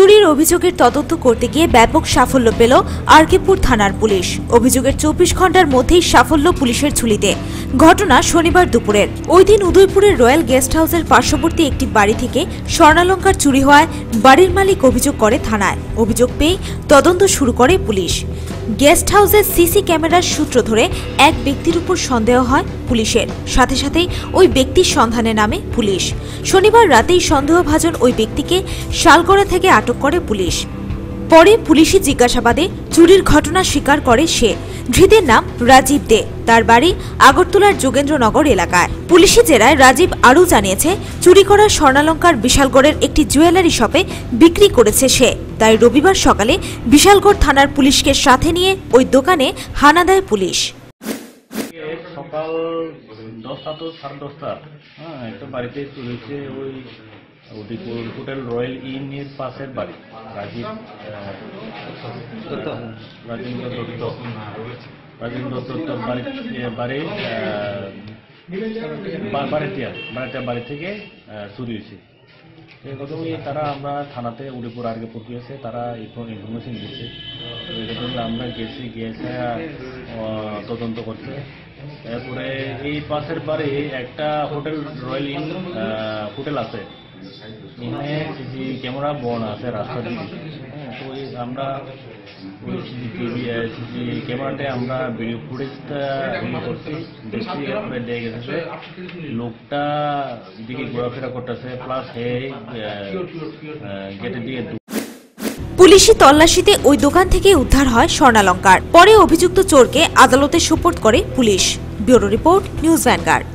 চুরির অভিযোগের তদন্ত করতে গিয়ে ব্যাপক সাফল্য পেল আরকেপুর থানার পুলিশ। অভিযোগের 24 ঘন্টার মধ্যেই সাফল্য পুলিশের ঝুলিতে। ঘটনা শনিবার দুপুরের। ওই দিন উদয়পুরের রয়্যাল গেস্ট হাউসের পার্শ্ববর্তী একটি বাড়ি থেকে স্বর্ণালঙ্কার চুরি হওয়ায় বাড়ির মালিক অভিযোগ করে থানায়। অভিযোগ পেয়ে তদন্ত শুরু করে পুলিশ। গেস্ট হাউসের সিসি ক্যামেরার সূত্র ধরে এক ব্যক্তির উপর সন্দেহ হয় পুলিশের। সাথে সাথেই ওই ব্যক্তির সন্ধানে নামে পুলিশ। শনিবার রাতেই সন্দেহভাজন ওই ব্যক্তিকে শালগড়া থেকে আটক করে পুলিশ। পরে পুলিশি জিজ্ঞাসাবাদে চুরির ঘটনা স্বীকার করে সে। ধৃতের নাম রাজীব দে। তার বাড়ি আগরতলার যোগেন্দ্রনগর এলাকায়। পুলিশি জেরায় রাজীব আরও জানিয়েছে, চুরি করা স্বর্ণালঙ্কার বিশালগড়ের একটি জুয়েলারি শপে বিক্রি করেছে সে। তাই রবিবার সকালে বিশালগড় থানার পুলিশকে সাথে নিয়ে ওই দোকানে হানা দেয় পুলিশ। সকাল 10টা তো 10:30 একটা বাড়িতে চলেছে ওই উদয়পুর হোটেল রয়্যাল ইন এর পাশের বাড়ি রাজেন্দ্র দত্তর বাড়ি থেকে চুরি হয়েছে। প্রথমে তারা আমরা থানাতে উদয়পুর আরকেপুর গিয়েছে, তারা ইনফরমেশন দিচ্ছে। আমরা গিয়ে তদন্ত করছে। তারপরে এই পাশের বাড়ি একটা হোটেল রয়্যাল ইন হোটেল আছে, এখানে সিসি ক্যামেরা বন আছে রাস্তা দিয়ে। তো আমরা ওই সিসি ক্যামেরাতে আমরা ভিডিও ফুটেজটা করছি, দেখছি। এরপরে দেখে গেছে লোকটা দিকে ঘোরাফেরা করতেছে, প্লাস গেটের দিকে। পুলিশি তল্লাশিতে ওই দোকান থেকে উদ্ধার হয় স্বর্ণালঙ্কার। পরে অভিযুক্ত চোরকে আদালতে সোপর্দ করে police. Bureau report, news vanguard.